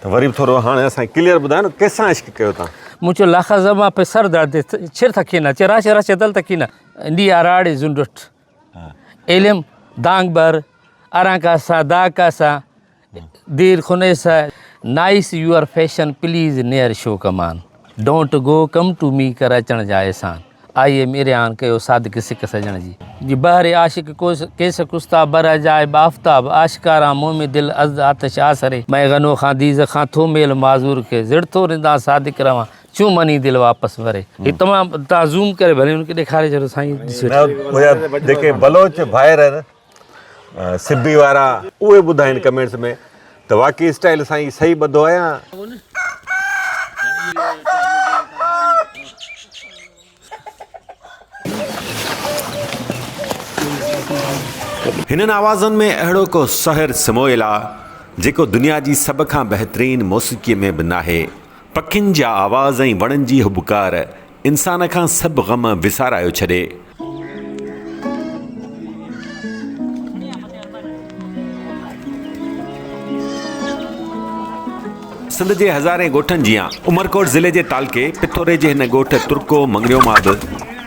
तो वरी थोरो हाणे असां क्लियर ॿुधायो न कंहिंसां इश्क कयो तव्हां? Mucho laja zama pesar de cher takina, cherashe rashe dal takina. Ndi arade zundut. Elem dangbar, arankasa, dakasa, dir khunesa. Nice your fashion, please near show kaman. Don't go, come to me karachan jayesan. आइए मेरे आन के साद किसी का सजन जी बहरे आशिक को कैसे कुस्ता बरा जाए बाफ्ताब आशिकारा मुँह में दिल अज आतश आसरे मैं गनो खां दीज खां थो मेल माजूर के जिड़ थो रिंदा सादिक रवां चू मनी दिल वापस वरे ये तमाम ता जूम करे भले उनके दिखारे जरो साईं जेके बलोच भाइर आहिनि सिबी वारा उहे ॿुधाइनि कमेंट्स में त वाक़ई स्टाइल साईं सही ॿधो आहियां। हिननि आवाज़नि में अहिड़ो को सहर समोयल आहे जेको दुनिया जी सभ खां बहितरीन मौसीक़ीअ में बि नाहे। पखियुनि जा आवाज़ ऐं वणनि जी हुबकार इंसान खां सभु ग़म विसारायो छॾे। सिंध जे हज़ारे ॻोठनि जियां उमरकोट ज़िले जे तालके पिथोरे जे हिन ॻोठ तुर्को मंगरियो मां बि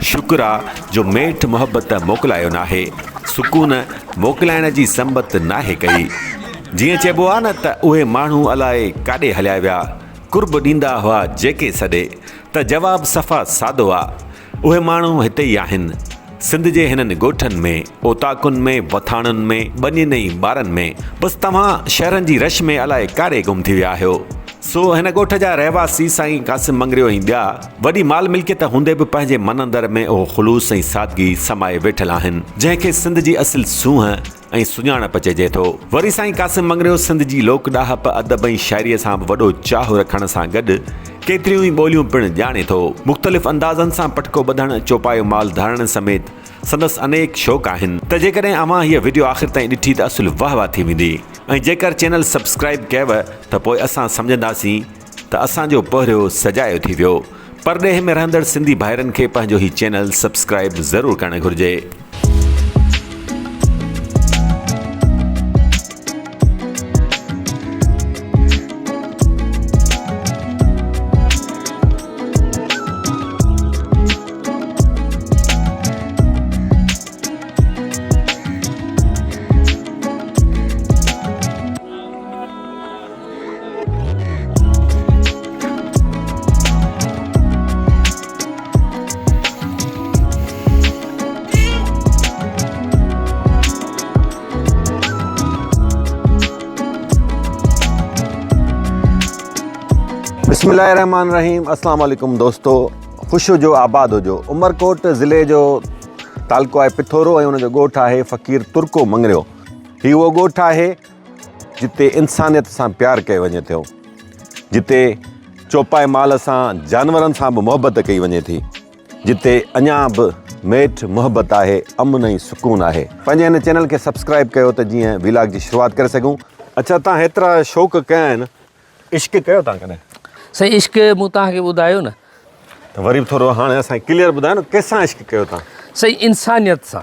शुक्र आहे जो मेठ मुहबत मोकिलायो नाहे, सुकून मोकिलाइण जी संबत नाहे कई। जीअं चइबो आहे न त उहे माण्हू अलाए काॾे हलिया विया, कुर्ब ॾींदा हुआ जेके सॾे, त जवाबु सफ़ा सादो आहे। उहे माण्हू हिते ई आहिनि, सिंध जे हिननि ॻोठनि में, ओताकुनि में, वथाणुनि में, ॿनियुनि ऐं ॿारनि में। बसि तव्हां शहरनि जी रश में अलाए काॾे गुम थी विया आहियो। सो हिन ॻोठ जा रहवासी साईं कासिम मंगरियो ऐं ॿिया वॾी माल मिल्कियत हूंदे बि पंहिंजे मन अंदरि में उहो ख़ुलूस ऐं सादगी समाए वेठल आहिनि, जंहिंखे सिंध जी असुल सूंहं ऐं सुञाणप चइजे थो। वरी साईं कासिम मंगरियो सिंध जी लोक ॾाहप अदब ऐं शाइरीअ सां बि वॾो चाहु रखण सां गॾु केतिरियूं ई ॿोलियूं पिणु ॼाणे थो। मुख़्तलिफ़ अंदाज़नि सां पटको ॿधणु, चौपायो माल धारण समेत संदसि अनेक शौक़ आहिनि। त जेकॾहिं अव्हां हीअ वीडियो आख़िर ताईं ॾिठी त असुल वाह वाह थी वेंदी ऐं जेकर चैनल सब्सक्राइब कयव त पोइ असां सम्झंदासीं त असांजो पहिरियों सजायो थी वियो। परॾेह में रहंदड़ सिंधी भाइरनि खे पंहिंजो ही चैनल सब्सक्राइब ज़रूरु करणु घुरिजे। बिस्मिल्लाहिर्रहमानिर्रहीम। अस्सलाम वालेकुम दोस्तों, ख़ुशि हुजो, आबाद हुजो। उमरकोट ज़िले जो तालको आहे पिथोरो ऐं उनजो ॻोठु आहे फ़क़ीर तुर्को मंगरियो। हीउ उहो ॻोठु आहे जिते इंसानियत सां प्यारु कयो वञे थो, जिते चौपाए माल सां जानवरनि सां बि मुहबत कई वञे थी, जिते अञा बि मेठ मुहबत आहे, अमन ऐं सुकून आहे। पंहिंजे हिन चैनल खे सब्सक्राइब कयो त जीअं व्लॉग जी शुरूआति करे सघूं। अच्छा, तव्हां हेतिरा शौक़ु कया आहिनि, इश्क कयो तव्हां कॾहिं? सही इश्क मूं तव्हांखे ॿुधायो न, त वरी थोरो हाणे असां क्लियर ॿुधायो न कंहिंसां इश्क कयो तव्हां? सही इंसानियत सां।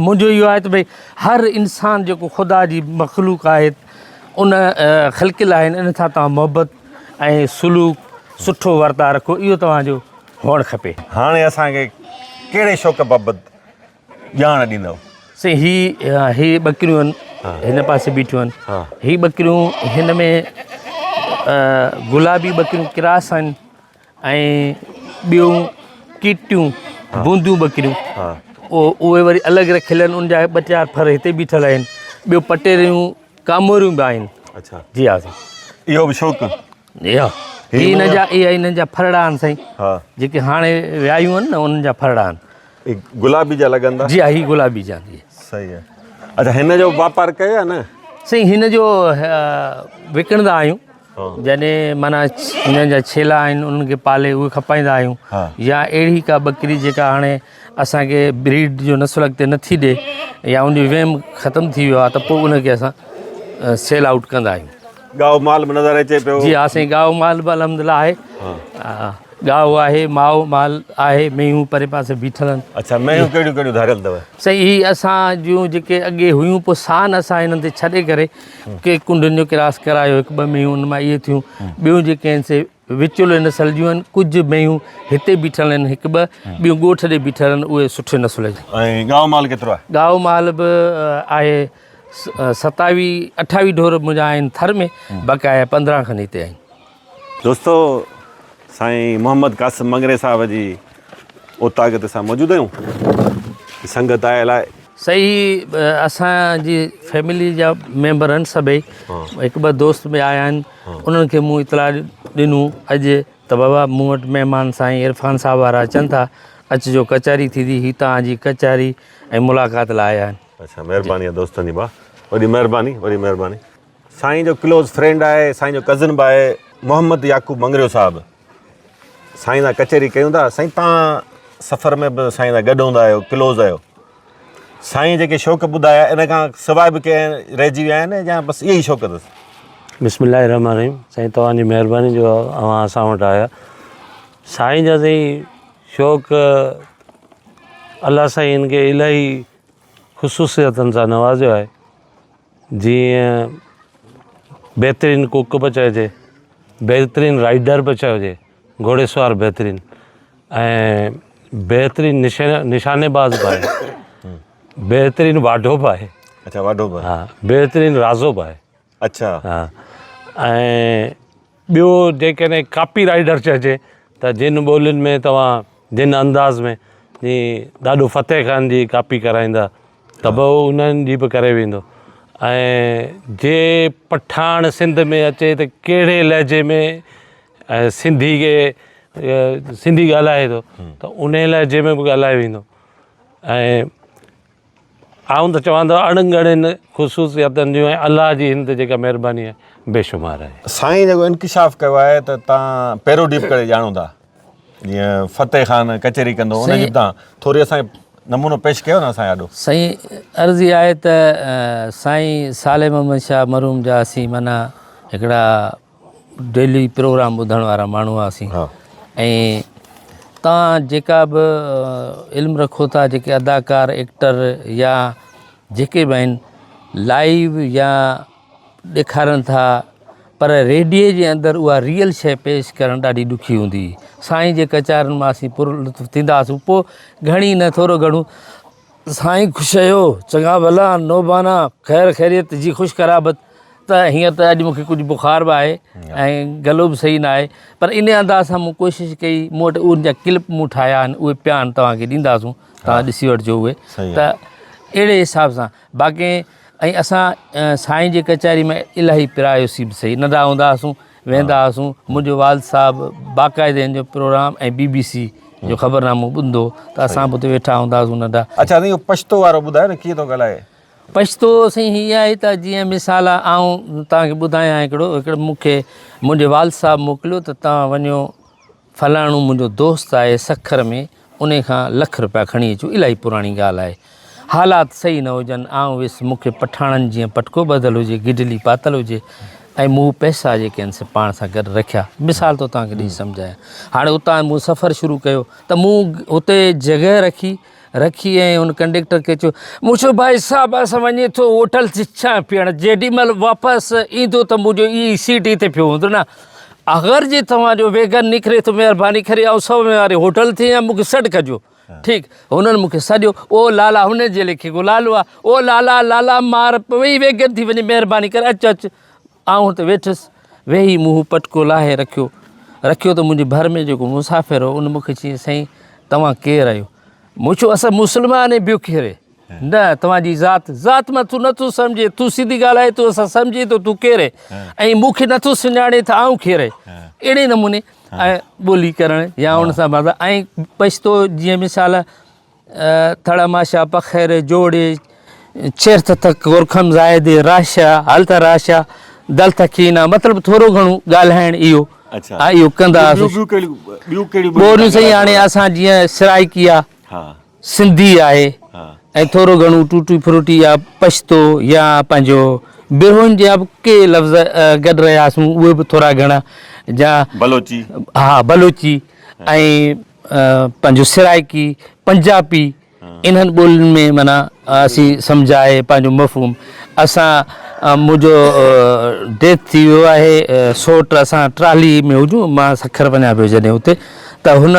मुंहिंजो इहो आहे त भई हर इंसान जेको ख़ुदा जी मख़लूक आहे उन ख़ल्क़िल आहिनि, इन सां तव्हां मुहबत ऐं सलूक सुठो वर्ता रखो, इहो तव्हांजो हुअणु खपे। हाणे असांखे कहिड़े शौक़ बाबति ॼाण ॾींदव? सही ही ॿकरियूं आहिनि, हिन पासे बीठियूं आहिनि। ही ॿकरियूं, हिन में गुलाबी ॿकरियूं क्रास आहिनि ऐं ॿियूं कीटियूं बूंदियूं ॿकरियूं, उहे वरी अलॻि रखियल आहिनि, उनजा ॿ चारि फर हिते बीठल आहिनि। ॿियूं पटेरियूं कामोरियूं बि आहिनि। अच्छा जी हा साईं, इहो बि शौक़ु? इहा हिननि जा फरड़ा आहिनि साईं, जेके हाणे वियायूं आहिनि न उन्हनि जा फरड़ा आहिनि। गुलाबी जा लॻंदा? जी हा, ही गुलाबी जा। सही आहे। अच्छा, हिन जो वापारु कयो आहे न? साईं, हिन जो विकिणंदा आहियूं, जॾहिं माना हिननि जा छेला आहिनि उन्हनि खे पाले उहे खपाईंदा आहियूं, या अहिड़ी का ॿकरी जेका हाणे असांखे ब्रीड जो नस्ल अॻिते नथी ॾिए या उनजो वेम ख़तमु थी वियो आहे त पोइ उनखे असां सेल आउट कंदा आहियूं। गांव माल बि नज़र अचे पियो? जी हा साईं, गांव माल बि अलहमदिल्ला आहे। गांव आहे, माओ माल आहे, मेयूं परे पासे बीठल आहिनि। अच्छा, मेयूं कहिड़ियूं कहिड़ियूं धारियल अथव? सही ही असां जूं जेके अॻे हुयूं पोइ सान असां हिननि ते छॾे करे के कुंडुनि जो क्रास करायो, हिकु ॿ मेयूं हुन मां इहे थियूं। ॿियूं जेके आहिनि से विचोले नसल जूं आहिनि, कुझु मेयूं हिते बीठल आहिनि, हिकु ॿ ॿियूं ॻोठ ते बीठल आहिनि, उहे सुठे नसुल जूं। ऐं गांव माल केतिरो आहे? गांव माल बि आहे 27-28 ढोर मुंहिंजा आहिनि थर में, बक़ाया 15 खनि हिते आहिनि। दोस्तो, साईं मोहम्मद कासिम मंगरे साहब जी ओतागत सां मौजूदु आहियूं। संगत आयल आहे। सही असांजी फैमिली जा मेंबर आहिनि सभई, हिकु ॿ दोस्त बि आया आहिनि, उन्हनि खे मूं इतला ॾिनूं अॼु त बाबा मूं वटि महिमान साईं इरफान साहब वारा अचनि था, अचिजो कचहरी थींदी, ही तव्हांजी कचहरी ऐं मुलाक़ात लाइ आया आहिनि। अच्छा, महिरबानी आहे दोस्तनि जी, भाउ वॾी महिरबानी, वॾी महिरबानी। साईं जो क्लोज़ फ्रेंड आहे, साईं जो कज़न बि आहे, मोहम्मद याकूब मंगरियो साहब। साईं सां कचहरी कयूं था। साईं तव्हां सफ़र में बि साईं सां गॾु हूंदा आहियो, क्लोज़ आहियो। साईं जेके शौक़ ॿुधाया इन खां सवाइ बि कंहिं रहिजी विया आहिनि या बसि इहे ई शौक़ अथसि? बिस्मिल्लाहिर्रहमानिर्रहीम। साईं तव्हांजी महिरबानी जो अवां असां वटि आया। साईं जा साईं शौक़ु अलाह साईं हिन खे इलाही ख़ुशूसियतनि सां नवाज़ियो आहे। जीअं बहितरीनु कुक बि चइजे, बहितरीनु राइडर बि चइजे, घोड़ेसवार बहितरीनु, ऐं बहितरीनु निशानेबाज़ बि आहे, बहितरीनु वाढो बि आहे। अच्छा, वाढो बि? हा, बहितरीनु राज़ो बि आहे। अच्छा। हा, ऐं ॿियो जेकॾहिं कापी राइडर चइजे त जिन ॿोलियुनि में तव्हां जिन अंदाज़ में जीअं ॾाढो फ़तेह ख़ान जी कापी कराईंदा त बि उन्हनि जी बि करे वेंदो। ऐं जे पठाण सिंध में अचे त कहिड़े लहजे में सिंधी ॻाल्हाए थो त उन लहजे में बि ॻाल्हाए वेंदो। ऐं आऊं त चवां थो अणगणनि ख़ुशूसियतनि जूं ऐं अलाह जी हिन ते जेका महिरबानी आहे बेशुमार आहे। साईं जेको इंकिशाफ़ कयो आहे त तव्हां पहिरों डीप करे ॼाणो था, जीअं फ़तेह ख़ान कचहरी कंदो, उनजी तव्हां थोरी असांखे नमूनो पेश कयो न असांजे ॾाढो। साईं अर्ज़ी आहे त साईं साले मोहम्मद शाह मरहूम जा असीं माना हिकिड़ा डेली प्रोग्राम ॿुधण वारा माण्हू हुआसीं। ऐं तव्हां जेका बि इल्मु रखो था, जेके अदाकार एक्टर या जेके बि आहिनि लाइव या ॾेखारनि था, पर रेडियो जे अंदरि उहा रियल शइ पेश करणु ॾाढी ॾुखी हूंदी हुई। साईं जे कचारनि मां असीं पुर लुत्फ़ थींदासीं, पोइ घणी न थोरो घणो साईं ख़ुशि आहियो, चङा भला, नोबाना, ख़ैर ख़ैरियत जी ख़ुशि ख़राबत। त हीअं त अॼु मूंखे कुझु बुख़ार बि आहे ऐं गलो बि सही न आहे, पर इन अंदाज़ सां मूं कोशिशि कई, मूं वटि उन जा क्लिप मूं ठाहिया आहिनि, उहे पिया तव्हांखे ॾींदासूं, तव्हां ॾिसी वठिजो उहे। त अहिड़े हिसाब सां बाक़ी ऐं असां साईं जे कचहरी में इलाही पिरायोसीं बि सही, नंढा हूंदा हुआसीं, वेंदा हुआसीं। मुंहिंजो वाल साहिबु बाक़ाइदे हिन जो प्रोग्राम ऐं BBC जो ख़बरनामो ॿुधंदो त असां बि उते वेठा हूंदा हुआसीं नंढा। अच्छा, इहो पछतो वारो ॿुधायो न कीअं थो ॻाल्हाए? पछतो साईं हीअं आहे त जीअं मिसाल आहे, आऊं तव्हांखे ॿुधायां हिकिड़ो मूंखे मुंहिंजे वाल साहिबु मोकिलियो त तव्हां वञो फलाणो मुंहिंजो दोस्त आहे सखर में, उन खां लख रुपया खणी अचो। इलाही पुराणी ॻाल्हि आहे, हालात सही न हुजनि, आऊं वियुसि, मूंखे पठाणनि जीअं पटको ॿधल हुजे, गिडली पातल हुजे, ऐं मूं पैसा जेके आहिनि से पाण सां गॾु रखिया। मिसाल तो तव्हांखे ॾेई सम्झायां, हाणे उतां मूं सफ़रु शुरू कयो त मूं हुते जॻह रखी ऐं हुन कंडक्टर खे चयो, मूं चयो भाई साहिबु असां वञे थो होटल छा पीअण, जेॾीमहिल वापसि ईंदो त मुंहिंजो ई सीट हिते पियो हूंदो न, अगरि जे तव्हांजो वेगन निकिरे त महिरबानी करे ऐं 100 में वारे होटल ते या मूंखे सॾु कजो। ठीकु, हुननि मूंखे सॼो, ओ लाला, हुन जे लेखे को लालो आहे, ओ लाला मार वई वेगन थी वञे, महिरबानी करे अचु। आऊं हुते वेठुसि, वेही मूं पटको लाहे रखियो त मुंहिंजे भर में जेको मुसाफ़िर हो उन मूंखे चई, साईं तव्हां केरु आहियो? मूं चयो असां मुस्लमान ऐं ॿियो केरु? न, तव्हांजी ज़ात मां तूं नथो सम्झे, तूं सिधी ॻाल्हाए थो, असां सम्झे थो तूं केरु, ऐं मूंखे नथो सुञाणे त आऊं केरु? अहिड़े नमूने ऐं ॿोली करणु या हुन सां मतिलबु। ऐं पछतो जीअं मिसाल थड़माशा पखैर जोड़े चेर्थ तक गोरखम ज़ाइदे राशा हलता राशा दल तकीना, मतिलबु थोरो घणो ॻाल्हाइणु इहो इहो कंदा हुआसीं। ॿोलियूं सही, हाणे असां जीअं सराइकी आहे, सिंधी आहे, ऐं थोरो घणो टूटी फ्रूटी या पछतो या पंहिंजो बिरहुनि जा बि के लफ़्ज़ गॾु रहियासीं, उहे बि थोरा घणा, जा बलोची, हा बलोची, ऐं पंहिंजो सिराइकी पंजाबी इन्हनि ॿोलियुनि में माना असीं सम्झाए पंहिंजो मफ़हूम असां मुंहिंजो डेथ थी वियो आहे सौटु असां ट्राली में हुजूं मां सखर वञा पियो जॾहिं हुते त हुन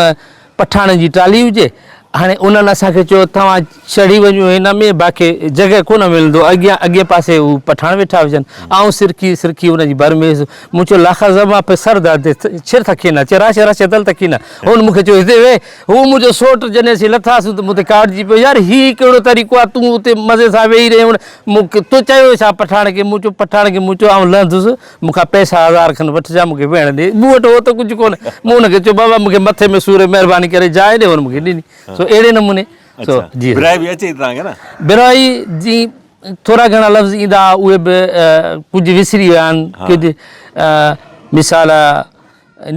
पठाण जी ट्राली हुजे हाणे उन्हनि असांखे चयो तव्हां चढ़ी वञो हिन में बाक़ी जॻह कोन मिलंदो अॻे पासे हू पठाण वेठा हुजनि ऐं सिरकी हुनजी भर में मूं चयो लाखा ज़मा पे सर दर्द छिर थकी न चए राशे राशे दल थकी न हुन मूंखे चयो हिते वे हू मुंहिंजो सौटु जॾहिं असीं लथासीं त मूं ते काटिजी पियो यार हीउ कहिड़ो तरीक़ो आहे तूं हुते मज़े सां वेही रहे मूंखे तो चयो छा पठाण खे मूं चयो आउं लहंदुसि मूंखां पैसा 1000 खनि वठिजा मूंखे वेहण ॾे मूं वटि हो त कुझु कोन्हे मूं हुनखे चयो बाबा मूंखे मथे में सूर महिरबानी करे जाइ ॾे हुन मूंखे ॾिनी सो अहिड़े नमूने सो जी बिराई बि अचे तव्हांखे न बिराई जी थोरा घणा लफ़्ज़ ईंदा उहे बि कुझु विसरी विया आहिनि कुझु मिसाल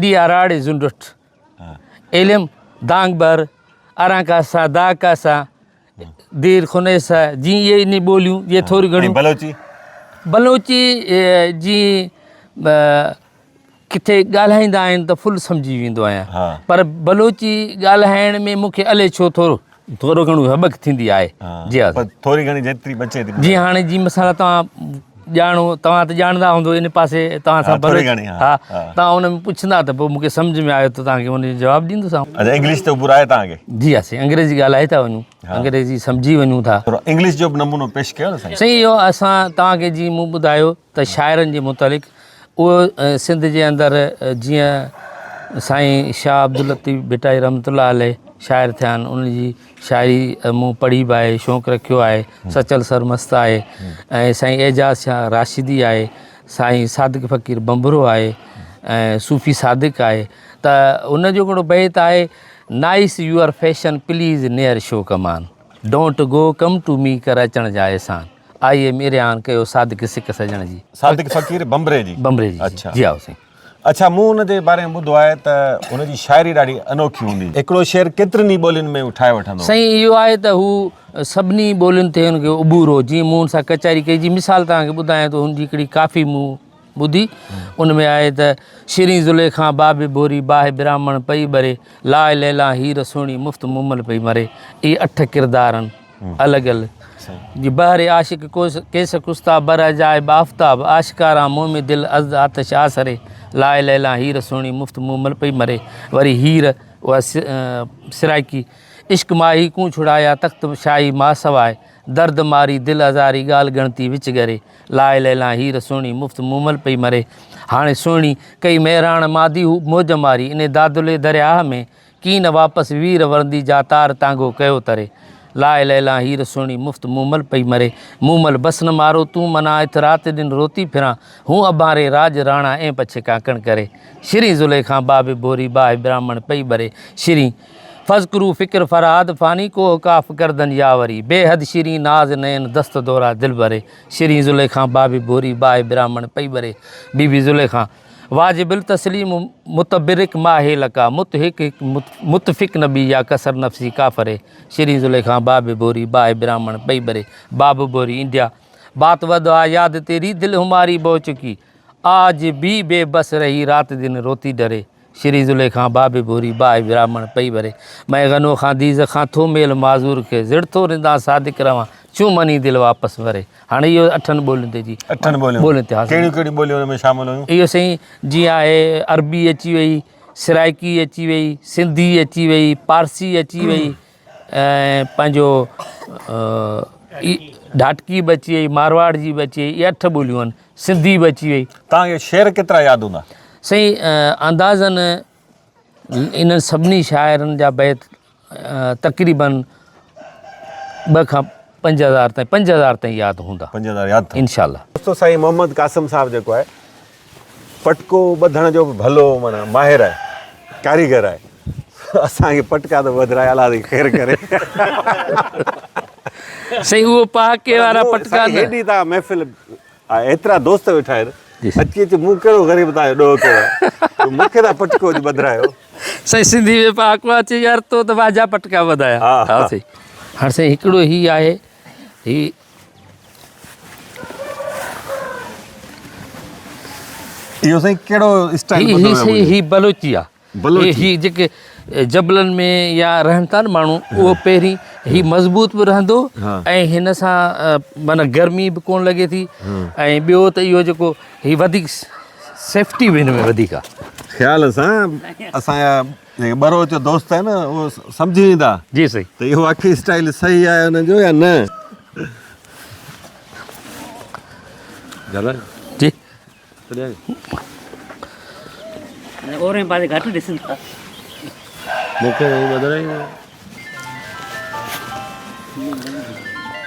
नी आराड़े ज़ुंडुठ एलियम दांग बर अरां कासा दा कासा देर खुनेसा जी इहे इन ॿोलियूं इहे थोरी घणियूं बलोची जी किथे ॻाल्हाईंदा आहिनि त फुल सम्झी वेंदो आहियां पर बलोची ॻाल्हाइण में मूंखे अलाए छो थोरो घणो हॿक थींदी आहे जी हा थोरी घणी जेतिरी बचे थी जी हाणे जी मिसाल तव्हां त ॼाणंदा हूंदो इन पासे तव्हां सां हा तव्हां हुन में पुछंदा त पोइ मूंखे सम्झ में आयो त तव्हांखे हुन जो जवाबु ॾींदोसांव इंग्लिश त बुराए तव्हांखे जी असीं अंग्रेजी ॻाल्हाए था वञूं अंग्रेजी सम्झी वञूं था इंग्लिश जो बि नमूनो पेश कयो न साईं इहो असां तव्हांखे जीअं मूं ॿुधायो त शाइरनि जे मुतालिक़ उहो सिंध जे अंदरि जीअं साईं शाह अब्दुल लतीफ़ भिटाई रहमतुल्लाह अलैह शाइर थिया आहिनि उनजी शाइरी मूं पढ़ी बि आहे शौक़ु रखियो आहे सचल सरमस्त आहे ऐं साईं एजाज़ शाह राशिदी आहे साईं सादिक फ़कीर बंबरो आहे ऐं सूफ़ी सादिक आहे त उनजो हिकिड़ो बैत आहे nice your fashion please near show come on don't go come to मी कर अचण जा एहसान आइए मेरे आन कयो सादिक सिक सजण जी सादिक फ़कीर बंबरे जी अच्छा जी आओ साईं अच्छा मूं हुनजे बारे में ॿुधो आहे त हुनजी शाइरी ॾाढी अनोखी हूंदी हिकिड़ो शेर केतिरनि ई ॿोलियुनि में ठाहे वठंदो साईं इहो आहे त हू सभिनी ॿोलियुनि ते हुनखे उबूरो जीअं मूं हुन सां कचहरी कई जी मिसाल तव्हांखे ॿुधायां त हुनजी हिकिड़ी काफ़ी मूं ॿुधी उन में आहे त श्री ज़ुलेखा बाबे बोरी बाहि ब्राह्मण पई बरे लाइ लैला हीर सोणी मुफ़्त मुमल पई मरे इहे 8 किरदार आहिनि अलॻि अलॻि जी बहरे आशिक केस कुस्ता बर जाए बाफ़्ताब आशिकारा मुंह में दिल अज़ आतिश आसरे लाइ लैला हीर सोणी मुफ़्त मुमल पई मरे वरी हीर उहा सिराइकी इश्क माही कूं छुड़ाया तख़्त शाही मां सवाए दर्द मारी दिल हज़ारी ॻाल्हि गणती विच करे लाइ लैला हीर सोणी मुफ़्त मुमल पई मरे हाणे सोणी कई महिराण मादी हू मौज मारी इन दादुले दरियाह में कीन वापसि वीर वरंदी जा तार तांगो कयो तरे लाइ लैला हीर सोणी मुफ़्त मूमल पई मरे मूमल बस न मारो तूं मना इथ राति दिन रोती फिरां हूँ अबारे राज राणा ऐं पछे काकण करे श्री ज़ुलेखा बाबे बोरी बाहि ब्राह्मण पई बरे श्री फज़करू फ़िक्र फ़राद फ़ानी को काफ़ करदन यावरी बेहद श्री नाज़ नयन दस्त दौरा दिल भरे श्री ज़ुलेखा बाबे बोरी बाहि ब्राह्मण पई बरे बीबी ज़ुलेखा वाजिबिल तस्लीम मुतबिरिक माहे लका मुतफ़िक नबी या कसर नफ़सी काफ़रे श्री ज़ुलेखा बाबे बोरी बाहि ब्राह्मण पई बरे बाब बोरी इंडिया बात वधा याद तेरी दिल हमारी बो चुकी आज भी बेबस रही रात दिन रोती डरे श्री ज़ुलेखा बाबे बोरी बाहि ब्राह्मण पई बरे मैं गनो खां दीज़ खां थो मेल माज़ूर खे ज़िड़थो रिंदा सादिक रवां चूं मनी दिल वापसि वरे हाणे इहो 8 ॿोलियुनि ते जी 8 ॿोलियुनि ते कहिड़ियूं ॿोलियूं हुन में शामिल हुयूं इहो साईं जीअं आहे अरबी अची वई सिराइकी अची वई सिंधी अची वई पारसी अची वई ऐं पंहिंजो ढाटकी बि अची वई मारवाड़ जी बि अची वई इहे 8 ॿोलियूं आहिनि सिंधी बि अची वई तव्हांखे शेर केतिरा यादि हूंदा साईं अंदाज़न इन्हनि सभिनी शाइरनि जा बैत तक़रीबन 2 खां 5000 ताईं 5000 ताईं यादि हूंदा 5000 यादि इंशाल्लाह दोस्तो साईं मोहम्मद कासिम साहिबु जेको आहे पटको ॿधण जो बि भलो माना माहिर आहे कारीगर आहे असांखे पटका त ॿधराए अलाह जी ख़ैर करे साईं उहो पहाके वारा पटका हेॾी तव्हां महफ़िल एतिरा दोस्त वेठा आहिनि अची मूं कहिड़ो ग़रीब तव्हांजो ॾोह कयो मूंखे त पटको ॿधरायो साईं सिंधी में पहाको अचे यार तो त वाजा पटका ॿधाया हा साईं हाणे साईं हिकिड़ो ही आहे ही इहो साईं कहिड़ो स्टाइल ही बलोची आहे ही जेके जबलनि में या रहनि था न माण्हू उहो पहिरीं ही मज़बूत बि रहंदो ऐं हिन सां माना गर्मी बि कोन लॻे थी ऐं ॿियो त इहो जेको ही वधीक सेफ्टी बि हिन में वधीक आहे। ख़्याल सां असांजा जेके ॿरो जो दोस्त आहे न उहो सम्झी वेंदा जी सही त इहो अखी स्टाइल सही आहे हुनजो या न। जी ओरे पासे घटि ॾिसनि था।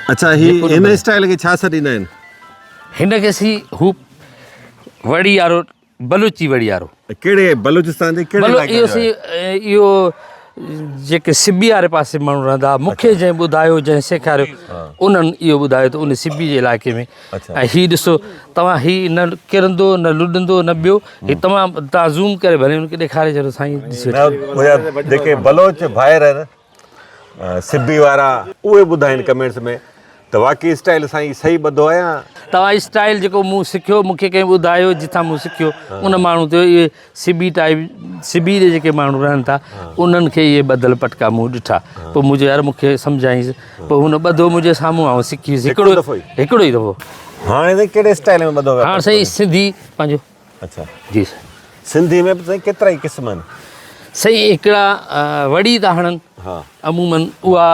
अच्छा ही हिन स्टाइल खे छा सॾींदा आहिनि? हिन खे सी हू वड़ी वारो बलूची वड़ी वारो कहिड़े बलूचिस्तान जे कहिड़े इहो इलाइक़े सी इहो जेके सिबी वारे पासे माण्हू रहंदा मूंखे जंहिं ॿुधायो जंहिं सेखारियो उन्हनि इहो ॿुधायो त उन सिबी जे इलाइक़े में। ऐं हीउ ॾिसो तव्हां हीउ न किरंदो न लुॾंदो न ॿियो हीउ तव्हां ज़ूम करे भले हुनखे ॾेखारे छॾियो साईं ॾिसो। जेके बलोच भाइर आहिनि सिबी वारा उहे ॿुधाइनि कमेंट्स में त वाक़ई स्टाइल साईं सही ॿधो आहे या तव्हां स्टाइल जेको मूं सिखियो मूंखे कंहिं ॿुधायो जिथां मूं सिखियो उन माण्हू ते इहे सिबी टाइप सिबी जे जेके माण्हू रहनि था उन्हनि खे इहे ॿधल पटका मूं ॾिठा पोइ मुंहिंजो यार मूंखे सम्झाईंसि पोइ हुन ॿधो मुंहिंजे साम्हूं आउं सिखियुसि हिकिड़ो ई दफ़ो। हाणे कहिड़े स्टाइल में ॿधो? हाणे साईं सिंधी पंहिंजो। अच्छा जी सिंधी में बि साईं केतिरा ई क़िस्म आहिनि? साईं हिकिड़ा वड़ी था हणनि अमूमन उहा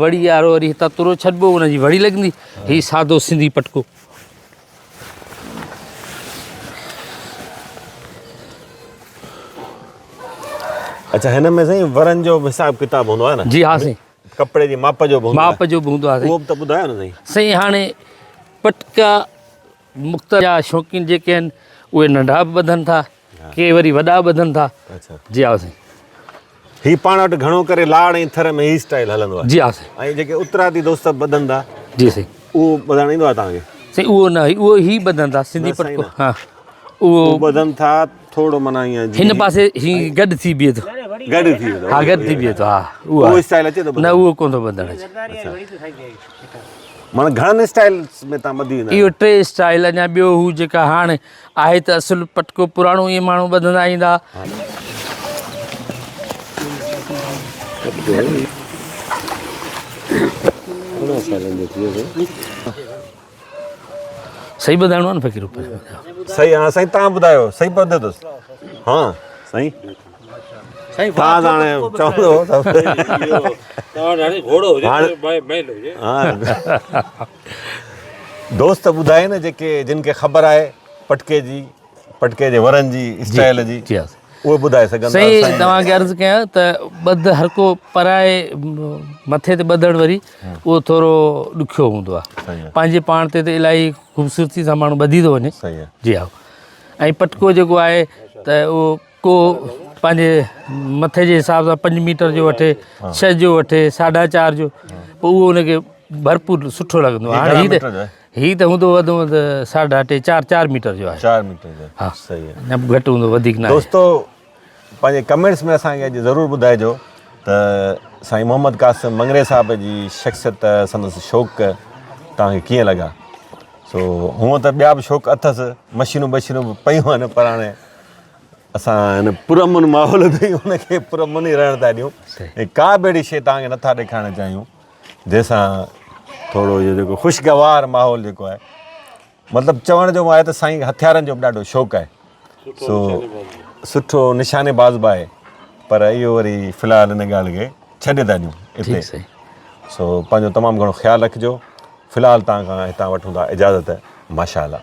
वड़ी वारो वरी हितां तुरो छॾिबो हुनजी वड़ी लॻंदी हीउ सादो सिंधी पटको। अच्छा हिन में साईं वरनि जो हिसाब किताब हूंदो आहे न? जी हा साईं कपिड़े जी माप जो बि माप जो बि हूंदो आहे उहो बि त ॿुधायो न साईं। साईं हाणे पटका मुख़्तलिफ़ जा शौक़ीन जेके आहिनि उहे नंढा बि ॿधनि था के वरी वॾा ॿधनि था। अच्छा जी हा साईं ही पाण वटि घणो करे लाड़ ऐं थर में ही स्टाइल हलंदो आहे। जी हा साईं ऐं जेके उतरादी दोस्त ॿधनि था जी साईं उहो ॿधणु ईंदो आहे तव्हांखे? साईं उहो न उहो ई ॿधनि था सिंधी न साईं पटको। न। हा उहो ॿधनि था थोरो माना ईअं हिन पासे ही गॾु थी बीहे थो। गॾु थी वेंदो हा गॾु थी बीहे थो हा उहो उहो स्टाइल अचे थो न उहो कोन थो ॿधण अचे। माना घणनि स्टाइल्स में तव्हां ॿधी वेंदा इहो टे स्टाइल अञा ॿियो हू जेका हाणे आहे त असुलु पटको पुराणो ईअं माण्हू ॿधंदा ईंदा। सही ॿधाइणो आहे न फ़क़ीर सही? हा साईं तव्हां ॿुधायो सही ॿधो अथसि? हा साईं तव्हां त हाणे चवंदो दोस्त ॿुधाए न जेके जिन खे ख़बर आहे पटके जे वरनि जी स्टाइल जी जी हा उहे ॿुधाए सघंदा। साईं तव्हांखे अर्ज़ु कयां त ॿध हर को पराए मथे ते ॿधणु वरी उहो थोरो ॾुखियो हूंदो आहे पंहिंजे पाण ते त इलाही ख़ूबसूरती सां माण्हू ॿधी थो वञे। सही आहे। जी हा ऐं पटको जेको आहे त उहो को पंहिंजे मथे जे हिसाब सां 5 मीटर जो वठे 6 जो वठे 4.5 जो पोइ उहो हुनखे भरपूर सुठो लॻंदो आहे। हाणे हीअ त हूंदो वधि में वधि 3.5 4 मीटर जो आहे। 4 मीटर जो हा सही आहे। न घटि हूंदो वधीक न। दोस्तो पंहिंजे कमेंट्स में असांखे अॼु ज़रूरु ॿुधाइजो त साईं मोहम्मद क़ासिम मंगरे साहिब जी शख़्सियत संदसि शौक़ु तव्हांखे कीअं लॻा। सो हूअं त ॿिया बि शौक़ु अथसि मशीनूं बशीनूं बि पयूं आहिनि पर हाणे असां हिन पुरअमन माहौल में हुनखे पुरअमन ई रहण था ॾियूं ऐं का बि अहिड़ी शइ तव्हांखे नथा ॾेखारणु चाहियूं जंहिंसां थोरो इहो जेको ख़ुशगवार माहौल जेको आहे मतिलबु चवण जो आहे त साईं हथियारनि जो बि ॾाढो शौक़ु आहे। सो सुठो निशानेबाज़ बि आहे पर इहो वरी फ़िलहालु हिन ॻाल्हि खे छॾे था ॾियूं हिते। सो पंहिंजो तमामु घणो ख़्यालु रखिजो। फ़िलहालु तव्हां खां हितां वठूं था इजाज़त माशा अल्लाह।